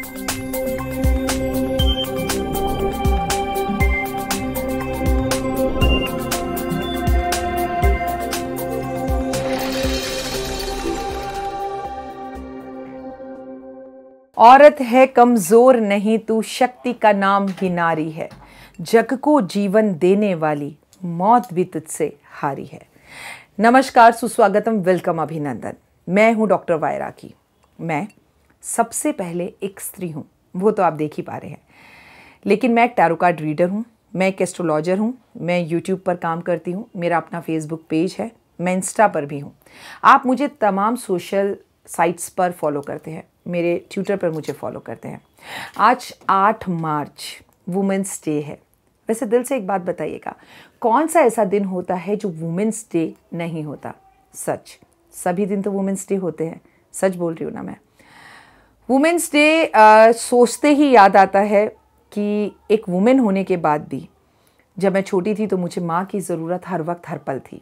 औरत है कमजोर नहीं, तू शक्ति का नाम ही नारी है। जग को जीवन देने वाली मौत भी तुझसे हारी है। नमस्कार, सुस्वागतम, वेलकम, अभिनंदन। मैं हूं डॉक्टर वायराकी। मैं सबसे पहले एक स्त्री हूं, वो तो आप देख ही पा रहे हैं, लेकिन मैं एक टैरो कार्ड रीडर हूं, मैं एक एस्ट्रोलॉजर हूं, मैं यूट्यूब पर काम करती हूं, मेरा अपना फेसबुक पेज है, मैं इंस्टा पर भी हूं। आप मुझे तमाम सोशल साइट्स पर फॉलो करते हैं, मेरे ट्विटर पर मुझे फॉलो करते हैं। आज 8 मार्च वुमेंस डे है। वैसे दिल से एक बात बताइएगा, कौन सा ऐसा दिन होता है जो वुमेंस डे नहीं होता? सच, सभी दिन तो वुमेंस डे होते हैं, सच बोल रही हूँ ना मैं। वुमेंस डे सोचते ही याद आता है कि एक वुमेन होने के बाद भी, जब मैं छोटी थी तो मुझे माँ की ज़रूरत हर वक्त हर पल थी।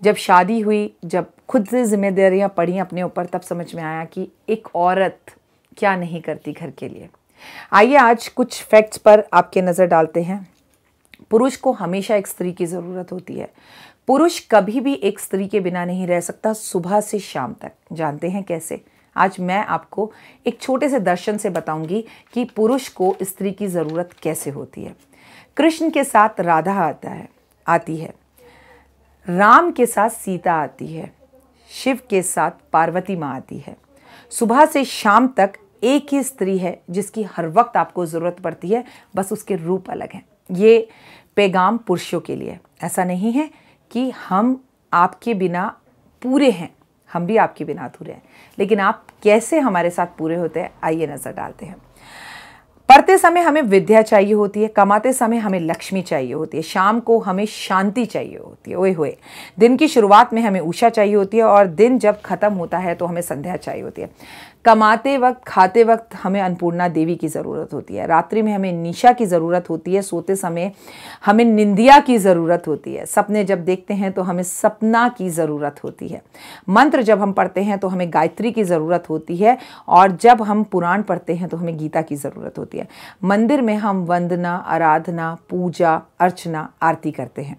जब शादी हुई, जब खुद से जिम्मेदारियां पड़ी अपने ऊपर, तब समझ में आया कि एक औरत क्या नहीं करती घर के लिए। आइए आज कुछ फैक्ट्स पर आपके नज़र डालते हैं। पुरुष को हमेशा एक स्त्री की ज़रूरत होती है। पुरुष कभी भी एक स्त्री के बिना नहीं रह सकता, सुबह से शाम तक। जानते हैं कैसे? आज मैं आपको एक छोटे से दर्शन से बताऊंगी कि पुरुष को स्त्री की ज़रूरत कैसे होती है। कृष्ण के साथ राधा आती है, राम के साथ सीता आती है, शिव के साथ पार्वती माँ आती है। सुबह से शाम तक एक ही स्त्री है जिसकी हर वक्त आपको ज़रूरत पड़ती है, बस उसके रूप अलग हैं। ये पैगाम पुरुषों के लिए। ऐसा नहीं है कि हम आपके बिना पूरे हैं, हम भी आपके बिना अधूरे हैं, लेकिन आप कैसे हमारे साथ पूरे होते हैं, आइए नज़र डालते हैं। पढ़ते समय हमें विद्या चाहिए होती है, कमाते समय हमें लक्ष्मी चाहिए होती है, शाम को हमें शांति चाहिए होती है, ओए होए। दिन की शुरुआत में हमें उषा चाहिए होती है और दिन जब खत्म होता है तो हमें संध्या चाहिए होती है। कमाते वक्त, खाते वक्त हमें अन्नपूर्णा देवी की ज़रूरत होती है। रात्रि में हमें निशा की ज़रूरत होती है, सोते समय हमें निंदिया की ज़रूरत होती है। सपने जब देखते हैं तो हमें सपना की ज़रूरत होती है। मंत्र जब हम पढ़ते हैं तो हमें गायत्री की ज़रूरत होती है, और जब हम पुराण पढ़ते हैं तो हमें गीता की ज़रूरत होती है। मंदिर में हम वंदना, आराधना, पूजा, अर्चना, आरती करते हैं,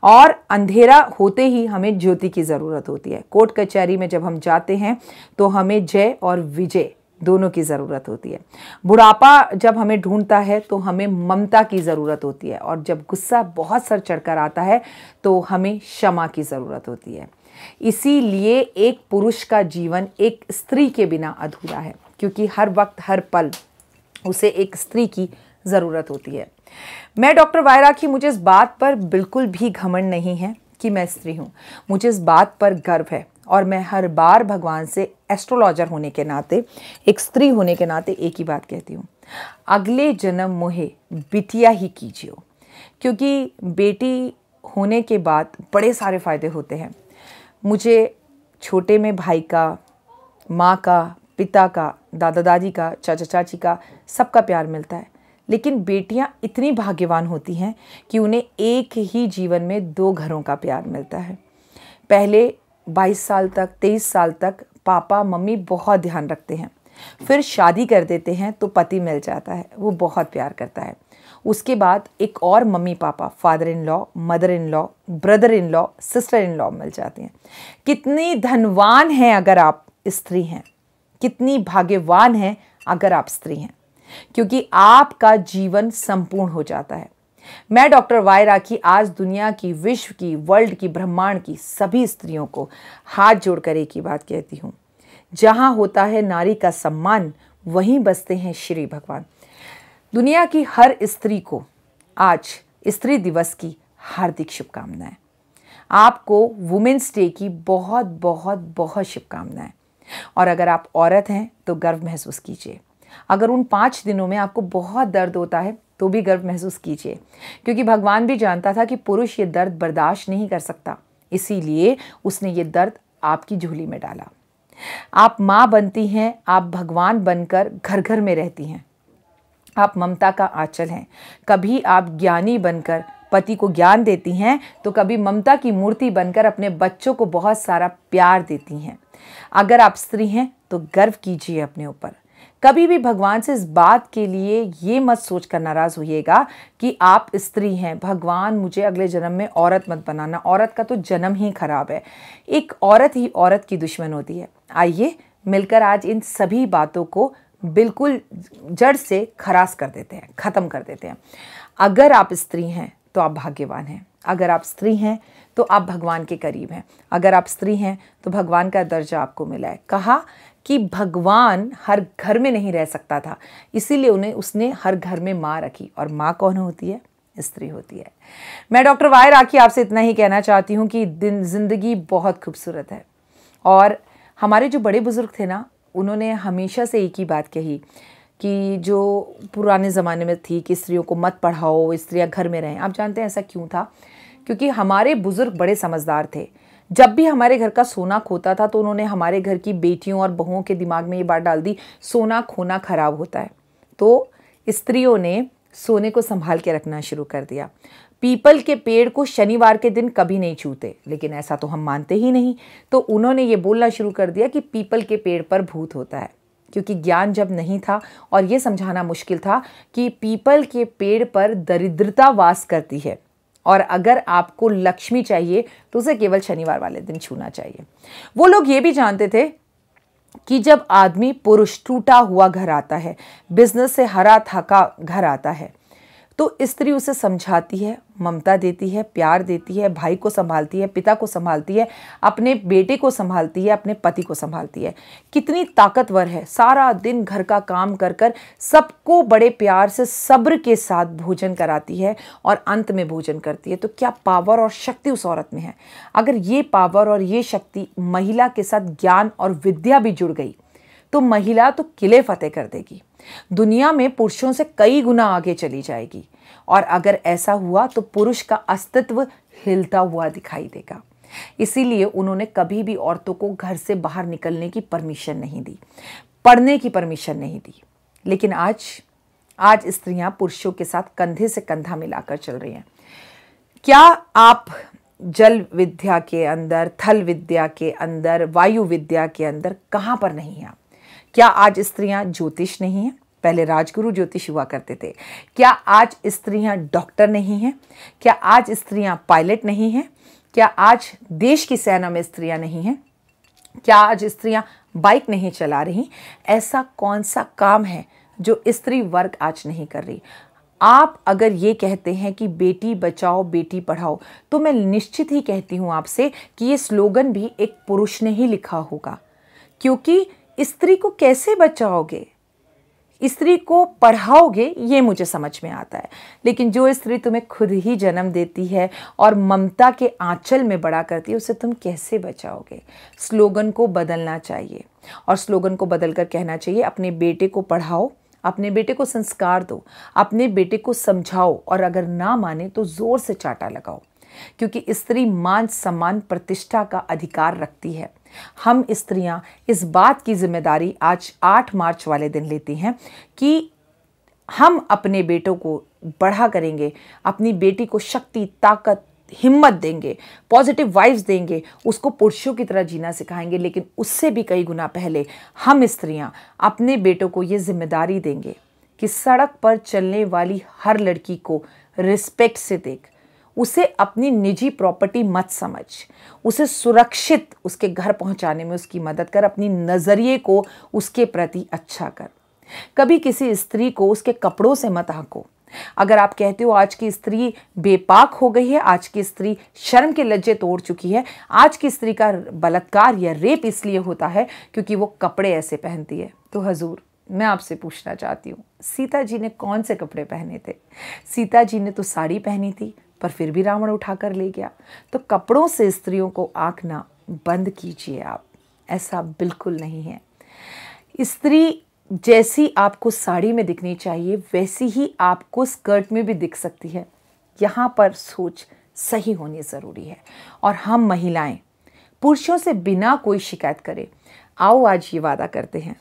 और अंधेरा होते ही हमें ज्योति की ज़रूरत होती है। कोर्ट कचहरी में जब हम जाते हैं तो हमें जय और विजय दोनों की ज़रूरत होती है। बुढ़ापा जब हमें ढूंढता है तो हमें ममता की ज़रूरत होती है, और जब गुस्सा बहुत सर चढ़कर आता है तो हमें क्षमा की ज़रूरत होती है। इसीलिए एक पुरुष का जीवन एक स्त्री के बिना अधूरा है, क्योंकि हर वक्त हर पल उसे एक स्त्री की ज़रूरत होती है। मैं डॉक्टर वायराकी, मुझे इस बात पर बिल्कुल भी घमंड नहीं है कि मैं स्त्री हूँ। मुझे इस बात पर गर्व है, और मैं हर बार भगवान से एस्ट्रोलॉजर होने के नाते, एक स्त्री होने के नाते एक ही बात कहती हूँ, अगले जन्म मोहे बिटिया ही कीजियो। क्योंकि बेटी होने के बाद बड़े सारे फ़ायदे होते हैं। मुझे छोटे में भाई का, माँ का, पिता का, दादा दादी का, चाचा चाची का, सबका प्यार मिलता है। लेकिन बेटियां इतनी भाग्यवान होती हैं कि उन्हें एक ही जीवन में 2 घरों का प्यार मिलता है। पहले 22 साल तक, 23 साल तक पापा मम्मी बहुत ध्यान रखते हैं, फिर शादी कर देते हैं तो पति मिल जाता है, वो बहुत प्यार करता है। उसके बाद एक और mummy papa, father in law, mother in law, brother in law, sister in law मिल जाते हैं। कितनी धनवान हैं अगर आप स्त्री हैं, कितनी भाग्यवान हैं अगर आप स्त्री हैं, क्योंकि आपका जीवन संपूर्ण हो जाता है। मैं डॉक्टर वायराकी आज दुनिया की, विश्व की, वर्ल्ड की, ब्रह्मांड की सभी स्त्रियों को हाथ जोड़कर एक ही बात कहती हूँ, जहाँ होता है नारी का सम्मान, वहीं बसते हैं श्री भगवान। दुनिया की हर स्त्री को आज स्त्री दिवस की हार्दिक शुभकामनाएं। आपको वुमेन्स डे की बहुत बहुत बहुत शुभकामनाएं। और अगर आप औरत हैं तो गर्व महसूस कीजिए। अगर उन 5 दिनों में आपको बहुत दर्द होता है तो भी गर्व महसूस कीजिए, क्योंकि भगवान भी जानता था कि पुरुष ये दर्द बर्दाश्त नहीं कर सकता, इसीलिए उसने ये दर्द आपकी झोली में डाला। आप माँ बनती हैं, आप भगवान बनकर घर घर में रहती हैं, आप ममता का आंचल हैं। कभी आप ज्ञानी बनकर पति को ज्ञान देती हैं, तो कभी ममता की मूर्ति बनकर अपने बच्चों को बहुत सारा प्यार देती हैं। अगर आप स्त्री हैं तो गर्व कीजिए अपने ऊपर। कभी भी भगवान से इस बात के लिए ये मत सोच कर नाराज़ होइएगा कि आप स्त्री हैं, भगवान मुझे अगले जन्म में औरत मत बनाना। औरत का तो जन्म ही खराब है, एक औरत ही औरत की दुश्मन होती है। आइए मिलकर आज इन सभी बातों को बिल्कुल जड़ से खरास कर देते हैं, ख़त्म कर देते हैं। अगर आप स्त्री हैं तो आप भाग्यवान हैं, अगर आप स्त्री हैं तो आप भगवान के करीब हैं, अगर आप स्त्री हैं तो भगवान का दर्जा आपको मिला है। कहा कि भगवान हर घर में नहीं रह सकता था, इसीलिए उसने हर घर में माँ रखी, और माँ कौन होती है? स्त्री होती है। मैं डॉक्टर वाई राखी आपसे इतना ही कहना चाहती हूँ कि ज़िंदगी बहुत खूबसूरत है, और हमारे जो बड़े बुज़ुर्ग थे ना, उन्होंने हमेशा से एक ही बात कही कि जो पुराने ज़माने में थी कि स्त्रियों को मत पढ़ाओ, स्त्रियाँ घर में रहें। आप जानते हैं ऐसा क्यों था? क्योंकि हमारे बुज़ुर्ग बड़े समझदार थे। जब भी हमारे घर का सोना खोता था तो उन्होंने हमारे घर की बेटियों और बहुओं के दिमाग में ये बात डाल दी, सोना खोना खराब होता है। तो स्त्रियों ने सोने को संभाल के रखना शुरू कर दिया। पीपल के पेड़ को शनिवार के दिन कभी नहीं छूते, लेकिन ऐसा तो हम मानते ही नहीं। तो उन्होंने ये बोलना शुरू कर दिया कि पीपल के पेड़ पर भूत होता है, क्योंकि ज्ञान जब नहीं था और ये समझाना मुश्किल था कि पीपल के पेड़ पर दरिद्रता वास करती है, और अगर आपको लक्ष्मी चाहिए तो उसे केवल शनिवार वाले दिन छूना चाहिए। वो लोग ये भी जानते थे कि जब आदमी पुरुष टूटा हुआ घर आता है, बिजनेस से हरा थका घर आता है, तो स्त्री उसे समझाती है, ममता देती है, प्यार देती है, भाई को संभालती है, पिता को संभालती है, अपने बेटे को संभालती है, अपने पति को संभालती है। कितनी ताकतवर है, सारा दिन घर का काम कर कर सबको बड़े प्यार से सब्र के साथ भोजन कराती है और अंत में भोजन करती है। तो क्या पावर और शक्ति उस औरत में है। अगर ये पावर और ये शक्ति महिला के साथ ज्ञान और विद्या भी जुड़ गई तो महिला तो किले फतेह कर देगी, दुनिया में पुरुषों से कई गुना आगे चली जाएगी। और अगर ऐसा हुआ तो पुरुष का अस्तित्व हिलता हुआ दिखाई देगा। इसीलिए उन्होंने कभी भी औरतों को घर से बाहर निकलने की परमिशन नहीं दी, पढ़ने की परमिशन नहीं दी। लेकिन आज स्त्रियां पुरुषों के साथ कंधे से कंधा मिलाकर चल रही हैं। क्या आप जल विद्या के अंदर, थल विद्या के अंदर, वायु विद्या के अंदर कहाँ पर नहीं हैं? क्या आज स्त्रियां ज्योतिष नहीं हैं? पहले राजगुरु ज्योतिष हुआ करते थे। क्या आज स्त्रियां डॉक्टर नहीं हैं? क्या आज स्त्रियां पायलट नहीं हैं? क्या आज देश की सेना में स्त्रियां नहीं हैं? क्या आज स्त्रियां बाइक नहीं चला रही? ऐसा कौन सा काम है जो स्त्री वर्ग आज नहीं कर रही? आप अगर ये कहते हैं कि बेटी बचाओ बेटी पढ़ाओ, तो मैं निश्चित ही कहती हूँ आपसे कि ये स्लोगन भी एक पुरुष ने ही लिखा होगा। क्योंकि स्त्री को कैसे बचाओगे, स्त्री को पढ़ाओगे, ये मुझे समझ में आता है। लेकिन जो स्त्री तुम्हें खुद ही जन्म देती है और ममता के आंचल में बड़ा करती है, उसे तुम कैसे बचाओगे? स्लोगन को बदलना चाहिए, और स्लोगन को बदलकर कहना चाहिए अपने बेटे को पढ़ाओ, अपने बेटे को संस्कार दो, अपने बेटे को समझाओ, और अगर ना माने तो जोर से चाटा लगाओ। क्योंकि स्त्री मान सम्मान प्रतिष्ठा का अधिकार रखती है। हम स्त्रियां इस बात की जिम्मेदारी आज 8 मार्च वाले दिन लेती हैं कि हम अपने बेटों को बढ़ा करेंगे, अपनी बेटी को शक्ति, ताकत, हिम्मत देंगे, पॉजिटिव वाइब्स देंगे, उसको पुरुषों की तरह जीना सिखाएंगे। लेकिन उससे भी कई गुना पहले हम स्त्रियां अपने बेटों को ये जिम्मेदारी देंगे कि सड़क पर चलने वाली हर लड़की को रिस्पेक्ट से देख, उसे अपनी निजी प्रॉपर्टी मत समझ, उसे सुरक्षित उसके घर पहुंचाने में उसकी मदद कर, अपनी नज़रिए को उसके प्रति अच्छा कर। कभी किसी स्त्री को उसके कपड़ों से मत आंको। अगर आप कहते हो आज की स्त्री बेपाक हो गई है, आज की स्त्री शर्म के लज्जे तोड़ चुकी है, आज की स्त्री का बलात्कार या रेप इसलिए होता है क्योंकि वो कपड़े ऐसे पहनती है, तो हजूर मैं आपसे पूछना चाहती हूँ, सीता जी ने कौन से कपड़े पहने थे? सीता जी ने तो साड़ी पहनी थी, पर फिर भी रावण उठाकर ले गया। तो कपड़ों से स्त्रियों को आंकना बंद कीजिए आप, ऐसा बिल्कुल नहीं है। स्त्री जैसी आपको साड़ी में दिखनी चाहिए वैसी ही आपको स्कर्ट में भी दिख सकती है। यहाँ पर सोच सही होनी ज़रूरी है। और हम महिलाएं पुरुषों से बिना कोई शिकायत करे, आओ आज ये वादा करते हैं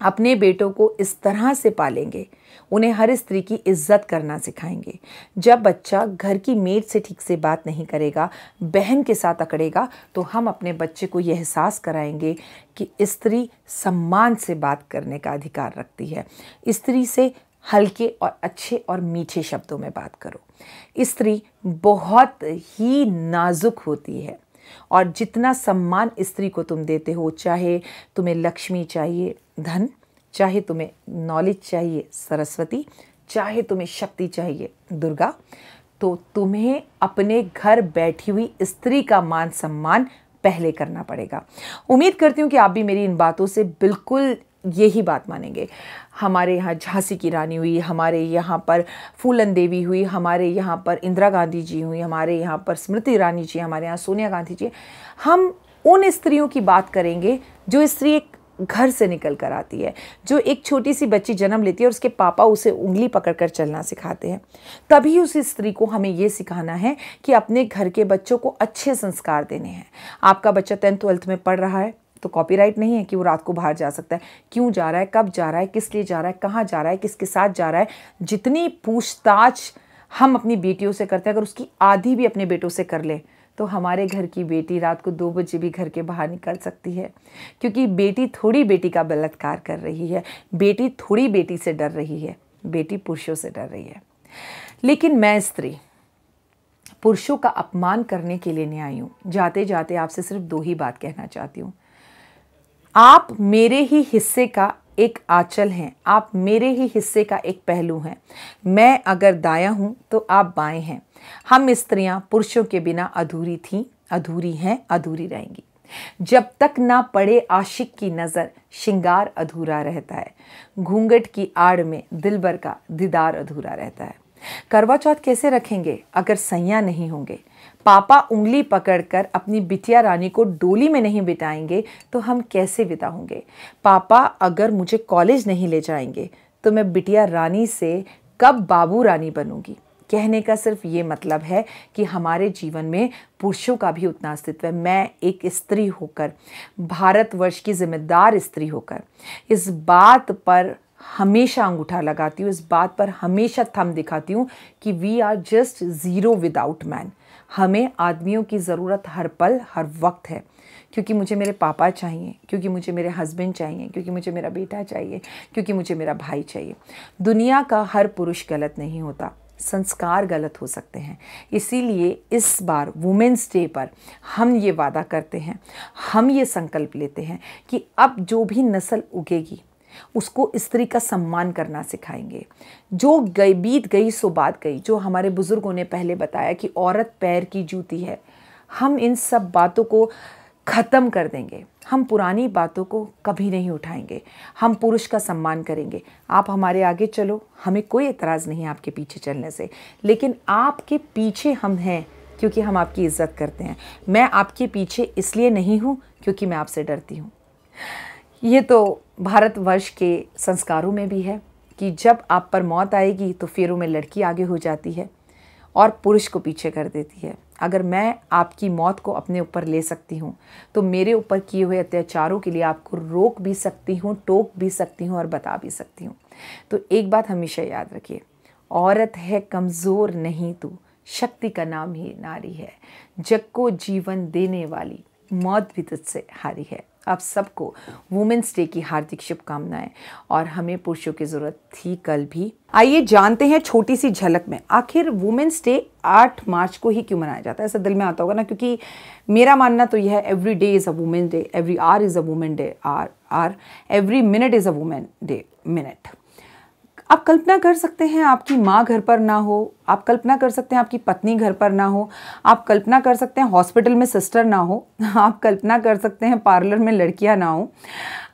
अपने बेटों को इस तरह से पालेंगे, उन्हें हर स्त्री की इज्जत करना सिखाएंगे। जब बच्चा घर की मेड से ठीक से बात नहीं करेगा, बहन के साथ अकड़ेगा, तो हम अपने बच्चे को यह एहसास कराएंगे कि स्त्री सम्मान से बात करने का अधिकार रखती है। स्त्री से हल्के और अच्छे और मीठे शब्दों में बात करो। स्त्री बहुत ही नाजुक होती है और जितना सम्मान स्त्री को तुम देते हो, चाहे तुम्हें लक्ष्मी चाहिए धन, चाहे तुम्हें नॉलेज चाहिए सरस्वती, चाहे तुम्हें शक्ति चाहिए दुर्गा, तो तुम्हें अपने घर बैठी हुई स्त्री का मान सम्मान पहले करना पड़ेगा। उम्मीद करती हूँ कि आप भी मेरी इन बातों से बिल्कुल यही बात मानेंगे। हमारे यहाँ झांसी की रानी हुई, हमारे यहाँ पर फूलन देवी हुई, हमारे यहाँ पर इंदिरा गांधी जी हुई, हमारे यहाँ पर स्मृति ईरानी जी, हमारे यहाँ सोनिया गांधी जी। हम उन स्त्रियों की बात करेंगे जो स्त्री एक घर से निकल कर आती है, जो एक छोटी सी बच्ची जन्म लेती है और उसके पापा उसे उंगली पकड़कर चलना सिखाते हैं। तभी उस स्त्री को हमें ये सिखाना है कि अपने घर के बच्चों को अच्छे संस्कार देने हैं। आपका बच्चा 10th 12th में पढ़ रहा है तो कॉपीराइट नहीं है कि वो रात को बाहर जा सकता है। क्यों जा रहा है, कब जा रहा है, किस लिए जा रहा है, कहाँ जा रहा है, किसके साथ जा रहा है, जितनी पूछताछ हम अपनी बेटियों से करते हैं, अगर उसकी आधी भी अपने बेटों से कर लें तो हमारे घर की बेटी रात को 2 बजे भी घर के बाहर निकल सकती है। क्योंकि बेटी थोड़ी बेटी का बलात्कार कर रही है, बेटी थोड़ी बेटी से डर रही है, बेटी पुरुषों से डर रही है। लेकिन मैं स्त्री पुरुषों का अपमान करने के लिए नहीं आई हूँ। जाते जाते आपसे सिर्फ 2 ही बात कहना चाहती हूँ। आप मेरे ही हिस्से का एक आंचल हैं, आप मेरे ही हिस्से का एक पहलू हैं। मैं अगर दायां हूं तो आप बाएं हैं। हम स्त्रियां पुरुषों के बिना अधूरी थीं, अधूरी हैं, अधूरी रहेंगी। जब तक ना पड़े आशिक की नज़र, श्रृंगार अधूरा रहता है। घूंघट की आड़ में दिलबर का दीदार अधूरा रहता है। करवा चौथ कैसे रखेंगे अगर सैया नहीं होंगे? पापा उंगली पकड़कर अपनी बिटिया रानी को डोली में नहीं बिठाएंगे तो हम कैसे विदा होंगे? पापा अगर मुझे कॉलेज नहीं ले जाएंगे तो मैं बिटिया रानी से कब बाबू रानी बनूंगी? कहने का सिर्फ ये मतलब है कि हमारे जीवन में पुरुषों का भी उतना अस्तित्व है। मैं एक स्त्री होकर, भारतवर्ष की जिम्मेदार स्त्री होकर इस बात पर हमेशा अंगूठा लगाती हूँ, इस बात पर हमेशा थंब दिखाती हूँ कि we are just zero without man. हमें आदमियों की ज़रूरत हर पल हर वक्त है। क्योंकि मुझे मेरे पापा चाहिए, क्योंकि मुझे मेरे हस्बैंड चाहिए, क्योंकि मुझे मेरा बेटा चाहिए, क्योंकि मुझे मेरा भाई चाहिए। दुनिया का हर पुरुष गलत नहीं होता, संस्कार गलत हो सकते हैं। इसीलिए इस बार वुमेन्स डे पर हम ये वादा करते हैं, हम ये संकल्प लेते हैं कि अब जो भी नस्ल उगेगी उसको स्त्री का सम्मान करना सिखाएंगे। जो बीत गई सो बात गई, जो हमारे बुजुर्गों ने पहले बताया कि औरत पैर की जूती है, हम इन सब बातों को ख़त्म कर देंगे। हम पुरानी बातों को कभी नहीं उठाएंगे। हम पुरुष का सम्मान करेंगे। आप हमारे आगे चलो, हमें कोई एतराज़ नहीं है आपके पीछे चलने से, लेकिन आपके पीछे हम हैं क्योंकि हम आपकी इज्जत करते हैं। मैं आपके पीछे इसलिए नहीं हूँ क्योंकि मैं आपसे डरती हूँ। ये तो भारतवर्ष के संस्कारों में भी है कि जब आप पर मौत आएगी तो फेरों में लड़की आगे हो जाती है और पुरुष को पीछे कर देती है। अगर मैं आपकी मौत को अपने ऊपर ले सकती हूँ तो मेरे ऊपर किए हुए अत्याचारों के लिए आपको रोक भी सकती हूँ, टोक भी सकती हूँ और बता भी सकती हूँ। तो एक बात हमेशा याद रखिए, औरत है कमज़ोर नहीं तू, शक्ति का नाम ही नारी है। जग को जीवन देने वाली मौत भी तुझसे हारी है। आप सबको वुमेन्स डे की हार्दिक शुभकामनाएं। और हमें पुरुषों की ज़रूरत थी कल भी। आइए जानते हैं छोटी सी झलक में, आखिर वुमेन्स डे 8 मार्च को ही क्यों मनाया जाता है? ऐसा दिल में आता होगा ना, क्योंकि मेरा मानना तो यह है every day is a women day, every hour is a women day or, every minute is a women day minute. आप कल्पना कर सकते हैं आपकी माँ घर पर ना हो, आप कल्पना कर सकते हैं आपकी पत्नी घर पर ना हो, आप कल्पना कर सकते हैं हॉस्पिटल में सिस्टर ना हो, आप कल्पना कर सकते हैं पार्लर में लड़कियां ना हो,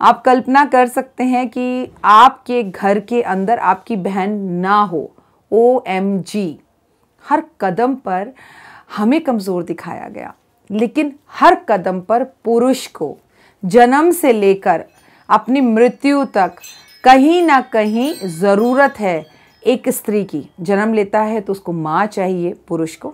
आप कल्पना कर सकते हैं कि आपके घर के अंदर आपकी बहन ना हो। OMG, हर कदम पर हमें कमज़ोर दिखाया गया, लेकिन हर कदम पर पुरुष को जन्म से लेकर अपनी मृत्यु तक कहीं ना कहीं ज़रूरत है एक स्त्री की। जन्म लेता है तो उसको माँ चाहिए पुरुष को,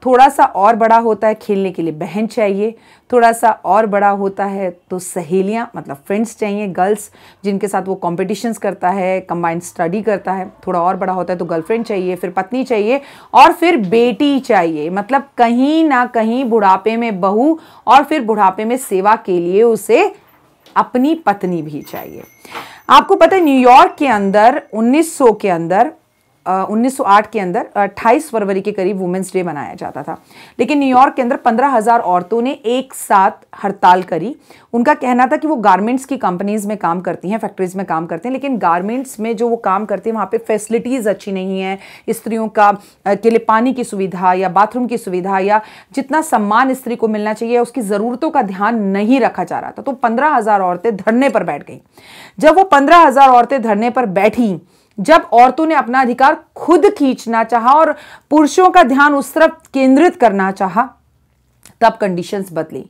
थोड़ा सा और बड़ा होता है खेलने के लिए बहन चाहिए, थोड़ा सा और बड़ा होता है तो सहेलियाँ मतलब फ्रेंड्स चाहिए, गर्ल्स जिनके साथ वो कॉम्पिटिशन्स करता है, कंबाइंड स्टडी करता है। थोड़ा और बड़ा होता है तो गर्लफ्रेंड चाहिए, फिर पत्नी चाहिए और फिर बेटी चाहिए। मतलब कहीं ना कहीं बुढ़ापे में बहू और फिर बुढ़ापे में सेवा के लिए उसे अपनी पत्नी भी चाहिए। आपको पता है न्यूयॉर्क के अंदर 1900 के अंदर 1908 के अंदर 28 फरवरी के करीब वुमेंस डे मनाया जाता था, लेकिन न्यूयॉर्क के अंदर 15,000 औरतों ने एक साथ हड़ताल करी। उनका कहना था कि वो गारमेंट्स की कंपनीज में काम करती हैं, फैक्ट्रीज में काम करते हैं, लेकिन गारमेंट्स में जो वो काम करते हैं वहाँ पे फैसिलिटीज़ अच्छी नहीं है, स्त्रियों का के लिए पानी की सुविधा या बाथरूम की सुविधा या जितना सम्मान स्त्री को मिलना चाहिए उसकी ज़रूरतों का ध्यान नहीं रखा जा रहा था। तो 15,000 औरतें धरने पर बैठ गई। जब वो 15,000 औरतें धरने पर बैठी, जब औरतों ने अपना अधिकार खुद खींचना चाहा और पुरुषों का ध्यान उस तरफ केंद्रित करना चाहा, तब कंडीशंस बदली।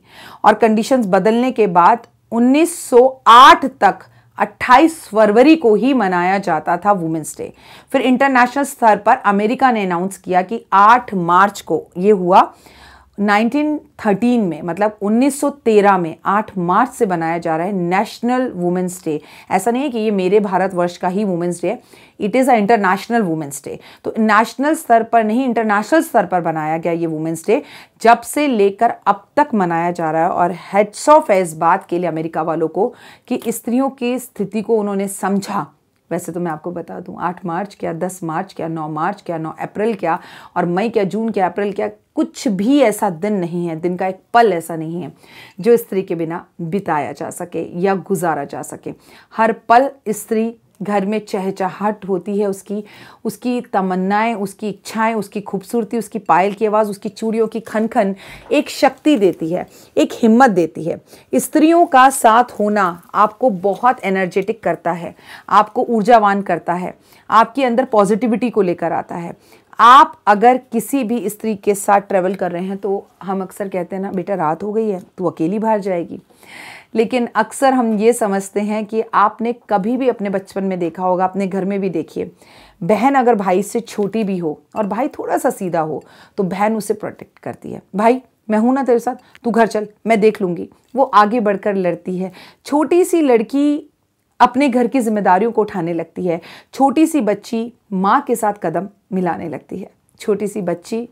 और कंडीशंस बदलने के बाद 1908 तक 28 फरवरी को ही मनाया जाता था वुमेन्स डे। फिर इंटरनेशनल स्तर पर अमेरिका ने अनाउंस किया कि 8 मार्च को ये हुआ 1913 में, मतलब 1913 में 8 मार्च से बनाया जा रहा है नेशनल वुमेन्स डे। ऐसा नहीं है कि ये मेरे भारतवर्ष का ही वुमेन्स डे है, it is a international women's day. तो नेशनल स्तर पर नहीं, इंटरनेशनल स्तर पर बनाया गया ये वुमेन्स डे, जब से लेकर अब तक मनाया जा रहा है। और हेड्स ऑफ है इस बात के लिए अमेरिका वालों को कि स्त्रियों की स्थिति को उन्होंने समझा। वैसे तो मैं आपको बता दूं 8 मार्च क्या, 10 मार्च क्या, 9 मार्च क्या, 9 अप्रैल क्या, और मई क्या, जून क्या, अप्रैल क्या, कुछ भी ऐसा दिन नहीं है, दिन का एक पल ऐसा नहीं है जो स्त्री के बिना बिताया जा सके या गुजारा जा सके। हर पल स्त्री घर में चहचहाट होती है, उसकी तमन्नाएं, उसकी इच्छाएं, उसकी खूबसूरती, उसकी पायल की आवाज़, उसकी चूड़ियों की खन खन एक शक्ति देती है, एक हिम्मत देती है। स्त्रियों का साथ होना आपको बहुत एनर्जेटिक करता है, आपको ऊर्जावान करता है, आपके अंदर पॉजिटिविटी को लेकर आता है। आप अगर किसी भी स्त्री के साथ ट्रैवल कर रहे हैं तो हम अक्सर कहते हैं ना, बेटा रात हो गई है, तू अकेली बाहर जाएगी। लेकिन अक्सर हम ये समझते हैं कि आपने कभी भी अपने बचपन में देखा होगा, अपने घर में भी देखिए, बहन अगर भाई से छोटी भी हो और भाई थोड़ा सा सीधा हो तो बहन उसे प्रोटेक्ट करती है। भाई मैं हूं ना तेरे साथ, तू घर चल, मैं देख लूँगी। वो आगे बढ़कर लड़ती है। छोटी सी लड़की अपने घर की जिम्मेदारियों को उठाने लगती है। छोटी सी बच्ची माँ के साथ कदम मिलाने लगती है। छोटी सी बच्ची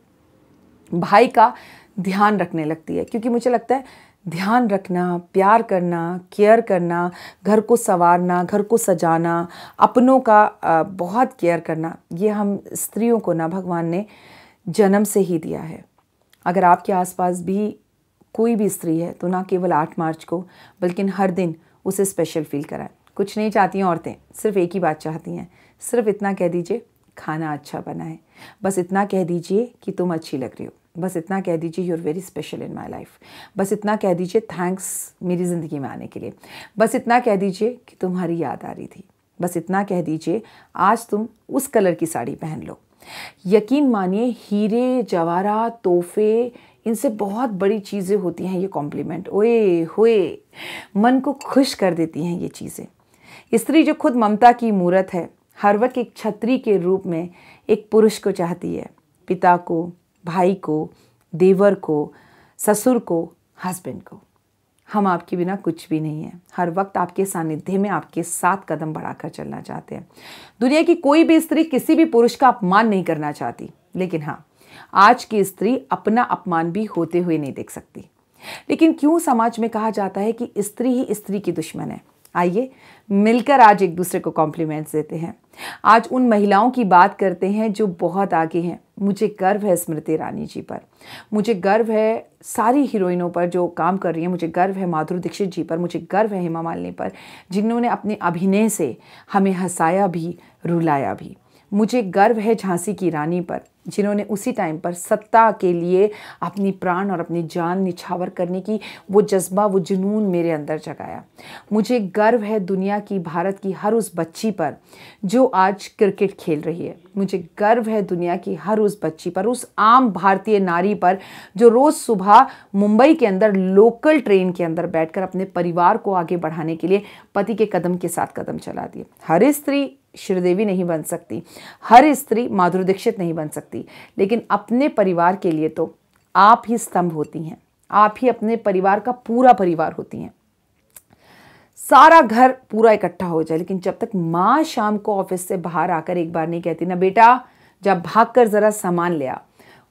भाई का ध्यान रखने लगती है, क्योंकि मुझे लगता है ध्यान रखना, प्यार करना, केयर करना, घर को संवारना, घर को सजाना, अपनों का बहुत केयर करना, ये हम स्त्रियों को ना भगवान ने जन्म से ही दिया है। अगर आपके आसपास भी कोई भी स्त्री है तो ना केवल 8 मार्च को बल्कि हर दिन उसे स्पेशल फील कराएं। कुछ नहीं चाहती हैं औरतें, सिर्फ एक ही बात चाहती हैं, सिर्फ इतना कह दीजिए खाना अच्छा बना है, बस इतना कह दीजिए कि तुम अच्छी लग रही हो, बस इतना कह दीजिए you are very special in my life, बस इतना कह दीजिए थैंक्स मेरी ज़िंदगी में आने के लिए, बस इतना कह दीजिए कि तुम्हारी याद आ रही थी, बस इतना कह दीजिए आज तुम उस कलर की साड़ी पहन लो। यकीन मानिए हीरे जवाहरात तोहफे इनसे बहुत बड़ी चीज़ें होती हैं ये कॉम्प्लीमेंट, ओए होए मन को खुश कर देती हैं ये चीज़ें। स्त्री जो खुद ममता की मूरत है, हर वक्त एक छत्री के रूप में एक पुरुष को चाहती है, पिता को, भाई को, देवर को, ससुर को, हस्बैंड को। हम आपके बिना कुछ भी नहीं है, हर वक्त आपके सानिध्य में आपके साथ कदम बढ़ाकर चलना चाहते हैं। दुनिया की कोई भी स्त्री किसी भी पुरुष का अपमान नहीं करना चाहती, लेकिन हाँ, आज की स्त्री अपना अपमान भी होते हुए नहीं देख सकती। लेकिन क्यों समाज में कहा जाता है कि स्त्री ही स्त्री की दुश्मन है? आइए मिलकर आज एक दूसरे को कॉम्प्लीमेंट्स देते हैं। आज उन महिलाओं की बात करते हैं जो बहुत आगे हैं। मुझे गर्व है स्मृति ईरानी जी पर, मुझे गर्व है सारी हीरोइनों पर जो काम कर रही हैं, मुझे गर्व है माधुरी दीक्षित जी पर, मुझे गर्व है हेमा मालिनी पर, जिन्होंने अपने अभिनय से हमें हंसाया भी, रुलाया भी। मुझे गर्व है झांसी की रानी पर, जिन्होंने उसी टाइम पर सत्ता के लिए अपनी प्राण और अपनी जान निछावर करने की वो जज्बा, वो जुनून मेरे अंदर जगाया। मुझे गर्व है दुनिया की, भारत की हर उस बच्ची पर जो आज क्रिकेट खेल रही है। मुझे गर्व है दुनिया की हर उस बच्ची पर, उस आम भारतीय नारी पर जो रोज़ सुबह मुंबई के अंदर लोकल ट्रेन के अंदर बैठकर अपने परिवार को आगे बढ़ाने के लिए पति के कदम के साथ कदम चलाती है। हर स्त्री श्रीदेवी नहीं बन सकती, हर स्त्री माधुरी दीक्षित नहीं बन सकती, लेकिन अपने परिवार के लिए तो आप ही स्तंभ होती हैं। आप ही अपने परिवार का पूरा परिवार होती हैं। सारा घर पूरा इकट्ठा हो जाए, लेकिन जब तक माँ शाम को ऑफिस से बाहर आकर एक बार नहीं कहती ना बेटा जब भाग कर ज़रा सामान ले आ,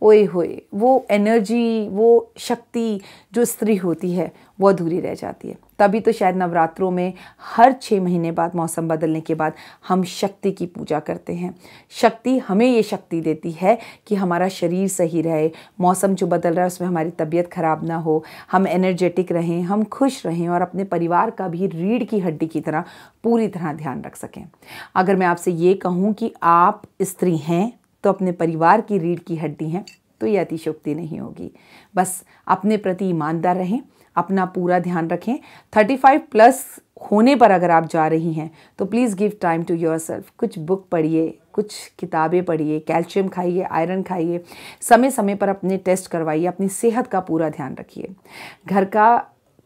ओए होए, वो एनर्जी, वो शक्ति जो स्त्री होती है वो अधूरी रह जाती है। तभी तो शायद नवरात्रों में हर 6 महीने बाद, मौसम बदलने के बाद, हम शक्ति की पूजा करते हैं। शक्ति हमें ये शक्ति देती है कि हमारा शरीर सही रहे, मौसम जो बदल रहा है उसमें हमारी तबीयत खराब ना हो, हम एनर्जेटिक रहें, हम खुश रहें और अपने परिवार का भी रीढ़ की हड्डी की तरह पूरी तरह ध्यान रख सकें। अगर मैं आपसे ये कहूँ कि आप स्त्री हैं तो अपने परिवार की रीढ़ की हड्डी हैं, तो ये अतिशयोक्ति नहीं होगी। बस अपने प्रति ईमानदार रहें, अपना पूरा ध्यान रखें। 35 प्लस होने पर अगर आप जा रही हैं तो please give time to yourself. कुछ बुक पढ़िए, कुछ किताबें पढ़िए, कैल्शियम खाइए, आयरन खाइए, समय समय पर अपने टेस्ट करवाइए, अपनी सेहत का पूरा ध्यान रखिए। घर का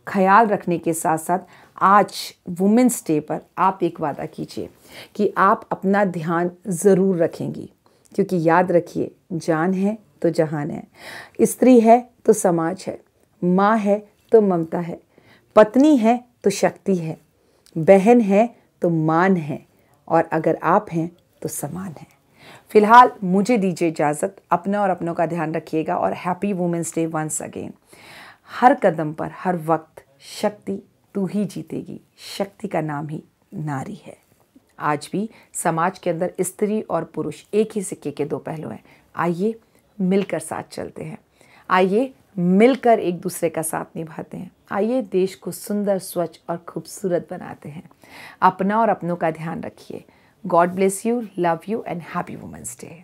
ख्याल रखने के साथ साथ आज वुमेंस डे पर आप एक वादा कीजिए कि आप अपना ध्यान ज़रूर रखेंगी, क्योंकि याद रखिए जान है तो जहान है, स्त्री है तो समाज है, माँ है तो ममता है, पत्नी है तो शक्ति है, बहन है तो मान है, और अगर आप हैं तो समान है। फिलहाल मुझे दीजिए इजाज़त। अपना और अपनों का ध्यान रखिएगा और happy women's day once again. हर कदम पर, हर वक्त शक्ति तू ही जीतेगी, शक्ति का नाम ही नारी है। आज भी समाज के अंदर स्त्री और पुरुष एक ही सिक्के के 2 पहलू हैं। आइए मिलकर साथ चलते हैं, आइए मिलकर एक दूसरे का साथ निभाते हैं, आइए देश को सुंदर, स्वच्छ और खूबसूरत बनाते हैं। अपना और अपनों का ध्यान रखिए। God bless you, love you and happy women's day.